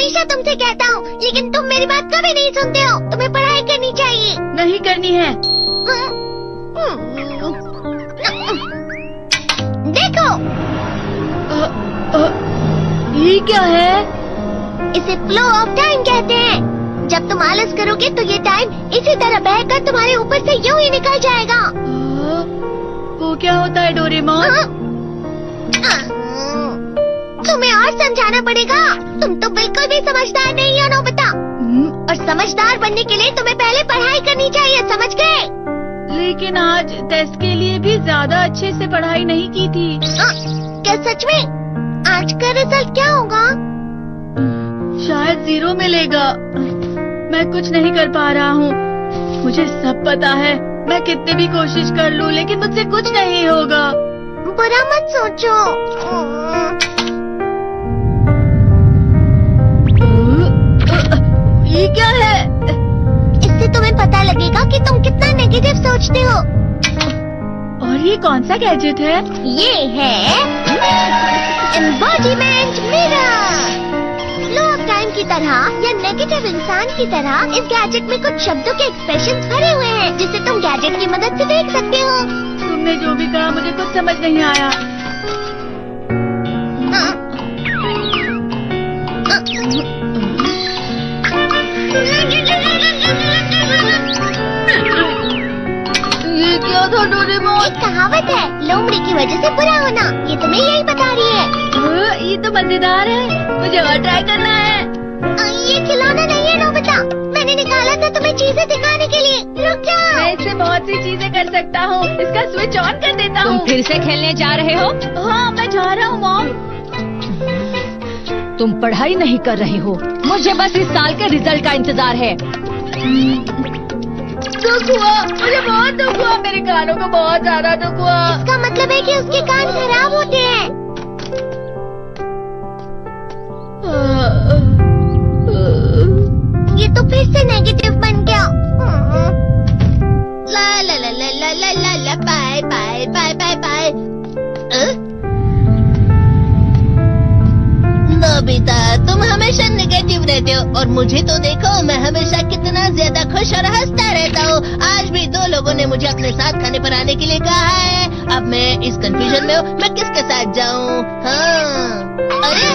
हमेशा तुमसे कहता हूँ, लेकिन तुम मेरी बात कभी नहीं सुनते हो। तुम्हें पढ़ाई करनी चाहिए। नहीं करनी है। देखो, ये क्या है? इसे फ्लो ऑफ टाइम कहते हैं। जब तुम आलस करोगे तो ये टाइम इसी तरह बहकर तुम्हारे ऊपर से यूं ही निकल जाएगा। वो क्या होता है डोरेमोन? तुम्हें और समझाना पड़ेगा। तुम तो बिल्कुल भी समझदार नहीं हो नोबिता। और समझदार बनने के लिए तुम्हें पहले पढ़ाई करनी चाहिए, समझ गए? लेकिन आज टेस्ट के लिए भी ज्यादा अच्छे से पढ़ाई नहीं की थी। क्या सच में? आज का रिजल्ट क्या होगा? शायद 0 मिलेगा। मैं कुछ नहीं कर पा रहा हूँ। मुझे सब पता है। मैं कितनी भी कोशिश कर लूँ, लेकिन मुझसे कुछ नहीं होगा। बुरा मत सोचो। ये क्या है? इससे तुम्हें पता लगेगा कि तुम कितना नेगेटिव सोचते हो। और ये कौन सा गैजेट है? ये है embodiment mirror. Flow of time की तरह या नेगेटिव इंसान की तरह इस गैजेट में कुछ शब्दों के एक्सप्रेशंस भरे हुए हैं, जिसे तुम गैजेट की मदद से देख सकते हो। तुमने जो भी कहा मुझे कुछ समझ नहीं आया। ये क्या था डोरेमोन? एक कहावत है, लोमड़ी की वजह से बुरा होना। ये तुम्हें यही बता रही है। ये तो मजेदार है। मुझे और ट्राई करना है। ये खिलौना नहीं है नोबिता। मैंने निकाला था तुम्हें चीजें दिखाने के लिए। रुक जाओ। मैं इससे बहुत सी चीजें कर सकता हूँ। इसका स्विच ऑन कर देता हूँ। तुम फिर से खेलने जा रहे हो? हाँ, मैं जा रहा हूँ मॉम। तुम पढ़ाई नहीं कर रहे हो। मुझे बस इस साल के रिजल्ट का इंतजार है। दुख हुआ, मुझे बहुत दुख हुआ। मेरे कानों को बहुत ज्यादा दुख हुआ। इसका मतलब है कि उसके कान खराब होते हैं। ये तो फिर से नेगेटिव बन गया। ला ला ला ला ला ला ला ला bye bye bye bye bye. Nobita, तुम हमेशा नेगेटिव रहते हो और मुझे तो देखो, मैं हमेशा कितना ज्यादा खुश और हंसता रहता हूँ। आज भी 2 लोगों ने मुझे अपने साथ खाने पर आने के लिए कहा है। अब मैं इस कंफ्यूजन में हूँ, मैं किसके साथ जाऊँ? हाँ, अरे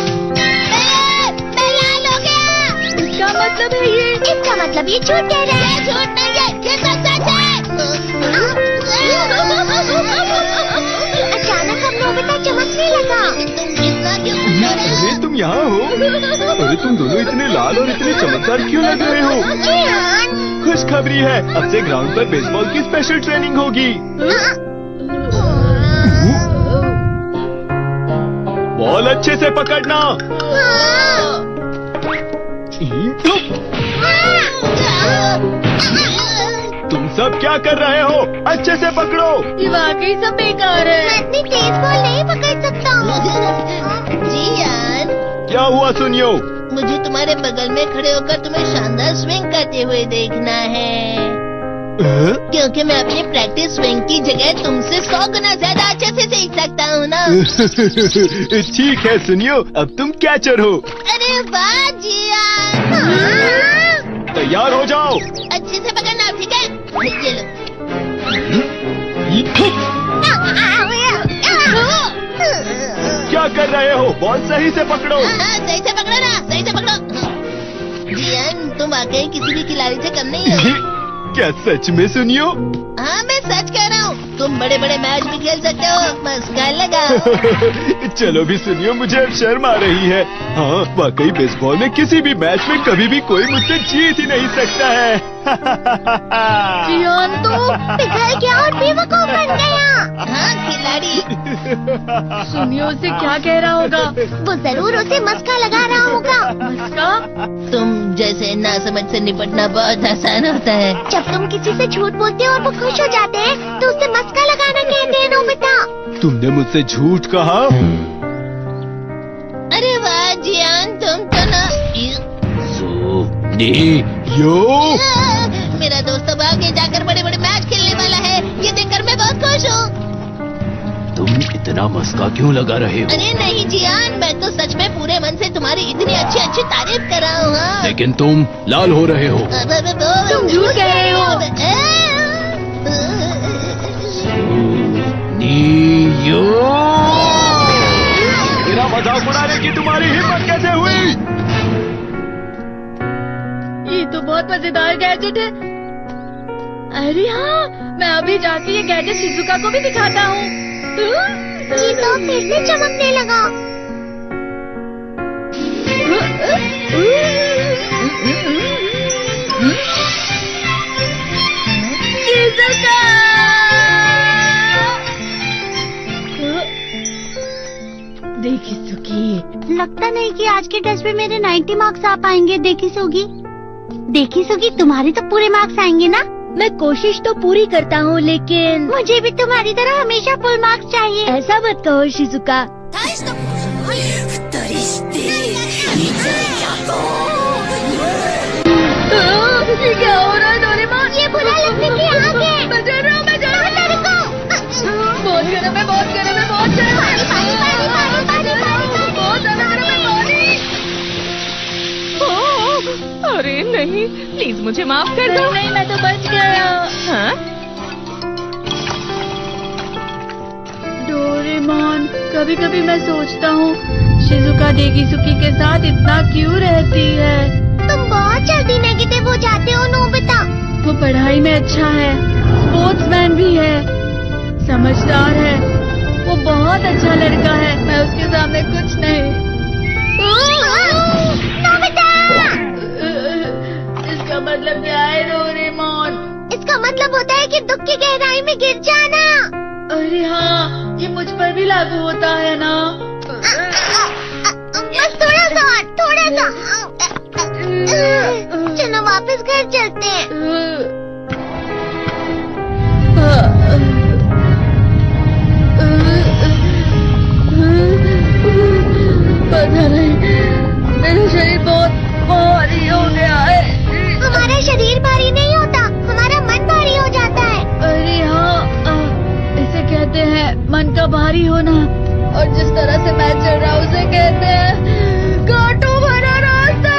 मैं लाल हो गया। क्या मतलब है ये? इसका मतलब ये झूठ कह रहा है। झूठ नहीं है, ये सच है। अचानक अब नोबिता चमकने लगा। तुम इतना क्यों खुश हो रहे हो? अरे तुम यहाँ हो? अरे तुम दोनों इतने लाल और इतने चमकदार क्यों लग रहे हो? जियान। खुशखबरी है, अब से ग्राउंड पर बेसबॉल की स्पेशल ट्रेनिंग होगी। बॉल अच्छे से पकड़ना। तुम सब क्या कर रहे हो? अच्छे से पकड़ो। ये वाकई सब बेकार है। मैं इतनी तेज बॉल नहीं पकड़ सकता हूँ। जियान, क्या हुआ सुनियो? मुझे तुम्हारे बगल में खड़े होकर तुम्हें शानदार स्विंग करते हुए देखना है, क्योंकि मैं अपनी प्रैक्टिस स्विंग की जगह तुमसे 100 गुना ज्यादा अच्छे से सीख सकता हूँ ना। ठीक है सुनियो, अब तुम कैचर हो। अरे वाह जियान। तैयार हो जाओ। अच्छे से पकड़ना, ठीक है? ये लो। क्या कर रहे हो? बॉल सही से पकड़ो। सही से पकड़ो ना, सही से पकड़ो। जियान, तुम वाकई किसी भी खिलाड़ी से कम नहीं हो। क्या सच में सुनियो? हाँ, मैं सच कह रहा हूँ। तुम बड़े बड़े मैच भी खेल सकते हो, मस्का लगा। चलो भी सुनियो, मुझे अब शर्म आ रही है। हाँ, वाकई बेसबॉल में किसी भी मैच में कभी भी कोई मुझसे जीत ही नहीं सकता है। जियान तो पिघल गया और बेवकूफ बन गया। हाँ, खिलाड़ी। सुनियो उसे क्या कह रहा होगा? वो जरूर उसे मस्का लगा रहा होगा। मस्का? तुम जैसे नासमझ से निपटना बहुत आसान होता है। जब तुम किसी से झूठ बोलते हो और वो खुश हो जाते हैं, तो उसे मस्का लगाना कहते हैं नोबिता। तुमने मुझसे झूठ कहा? अरे वाह जियान, तुम तो ना। यो, मेरा दोस्त अब आगे जाकर बड़े बड़े मैच खेलने वाला है। ये देखकर मैं बहुत खुश हूँ। तुम इतना मस्का क्यों लगा रहे हो? अरे नहीं जियान, मैं तो सच में पूरे मन से तुम्हारी इतनी अच्छी अच्छी तारीफ कर रहा हूँ। हाँ। लेकिन तुम लाल हो रहे हो। तुम झूठ कह रहे हो। नीयो, मेरा मजाक उड़ाने की तुम्हारी हिम्मत कैसे हुई? ये तो बहुत मजेदार गैजेट है। अरे हाँ, मैं अभी जाके ये गैजेट शिजुका को भी दिखाता हूँ। जी तो फिर से चमकने लगा। शिजुका! देखी सुगी, लगता नहीं कि आज के टेस्ट में मेरे 90 मार्क्स आ पाएंगे। देखी सुगी, तुम्हारे तो पूरे मार्क्स आएंगे ना? मैं कोशिश तो पूरी करता हूँ, लेकिन मुझे भी तुम्हारी तरह हमेशा फुल मार्क्स चाहिए। ऐसा मत कहो शिजुका। ये क्या हो रहा है डोरेमोन? ये बुरा लगने की आग है। मैं डर रहा हूँ, मैं डर रहा हूँ। बहुत गर्म है, बहुत गर्म है, बहुत गर्म है। बहुत ज्यादा गर्म है पानी। अरे नहीं, प्लीज मुझे माफ कर दो। नहीं, मैं तो बच गया। हाँ? डोरेमोन, कभी कभी मैं सोचता हूँ शिजुका डेगिसुकी के साथ इतना क्यों रहती है। तुम बहुत जल्दी नेगेटिव हो जाते हो नोबिता। वो पढ़ाई में अच्छा है, स्पोर्ट्समैन भी है, समझदार है, वो बहुत अच्छा लड़का है। मैं उसके सामने कुछ नहीं। नोबिता! इसका मतलब क्या है डोरेमोन? इसका मतलब होता है कि दुख की गहराई में गिर जाना। अरे हाँ, ये मुझ पर भी लागू होता है ना। बस थोड़ा सा। चलो वापस घर चलते हैं। पता नहीं, मेरा शरीर बहुत भारी हो गया है। हमारा शरीर भारी नहीं होता, हमारा मन भारी हो जाता है। अरे हाँ, इसे कहते हैं मन का भारी होना। और जिस तरह से मैं चल रहा हूँ उसे कहते हैं कांटों भरा रास्ता।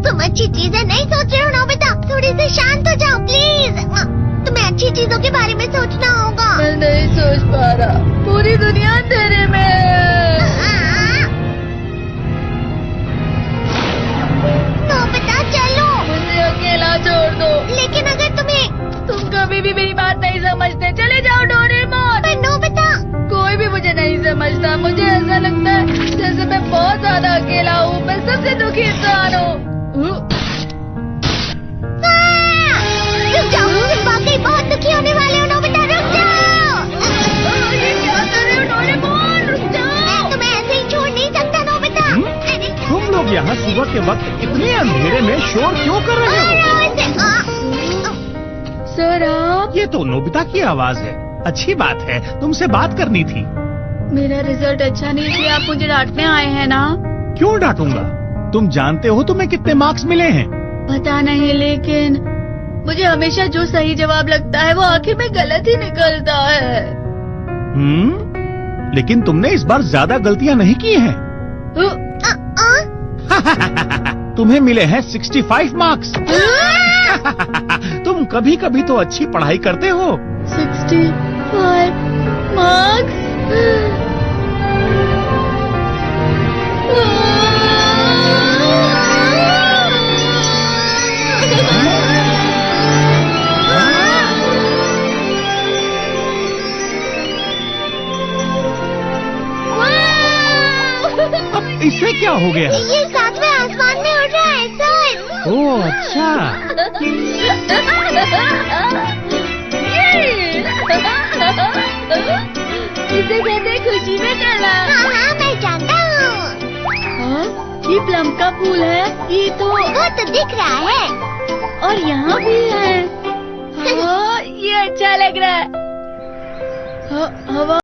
तुम अच्छी चीजें नहीं सोच रहे हो नोबिता, थोड़ी सी शांत हो जाओ प्लीज। तुम्हें अच्छी चीजों के बारे में सोचना होगा। मैं नहीं सोच पा रहा, पूरी दुनिया अंधेरे में है। नोबिता चलो। मुझे अकेला छोड़ दो। लेकिन अगर तुम कभी भी मेरी बात नहीं समझते, चले जाओ डोरेमोन। पर नोबिता। कोई भी मुझे नहीं समझता। मुझे ऐसा लगता है जैसे मैं बहुत ज्यादा अकेला हूँ। मैं सबसे दुखी इंसान हूँ। रुक जाओ, तुम वाकई बहुत दुखी होने वाले हो नोबिता, रुक जाओ। ये क्या कर रहे हो डोरेमोन? रुक जाओ। मैं तुम्हें ऐसे ही छोड़ नहीं सकता नोबिता। अरे तुम लोग यहाँ सुबह के वक्त इतने अंधेरे में शोर क्यों कर रहे हो? सर आप? ये तो नोबिता की आवाज है। अच्छी बात है, तुमसे बात करनी थी। मेरा रिजल्ट अच्छा नहीं इसलिए आप मुझे डांटने आए हैं ना? क्यों डांटूंगा? तुम जानते हो तुम्हें कितने मार्क्स मिले हैं? पता नहीं, लेकिन मुझे हमेशा जो सही जवाब लगता है वो आखिर में गलत ही निकलता है। लेकिन तुमने इस बार ज्यादा गलतियाँ नहीं की हैं। तुम्हें मिले हैं 65 मार्क्स। तुम कभी कभी तो अच्छी पढ़ाई करते हो। 65 मार्क्स? अब इससे क्या हो गया? ये सातवें आसमान में उड़ रहा है सर। ओह अच्छा। इसे कहते हैं खुशी में करना। हाँ मैं जानता हूँ। ये प्लम का फूल है। ये तो वो तो दिख रहा है। और यहाँ भी है। हाँ, ये अच्छा लग रहा है। हवा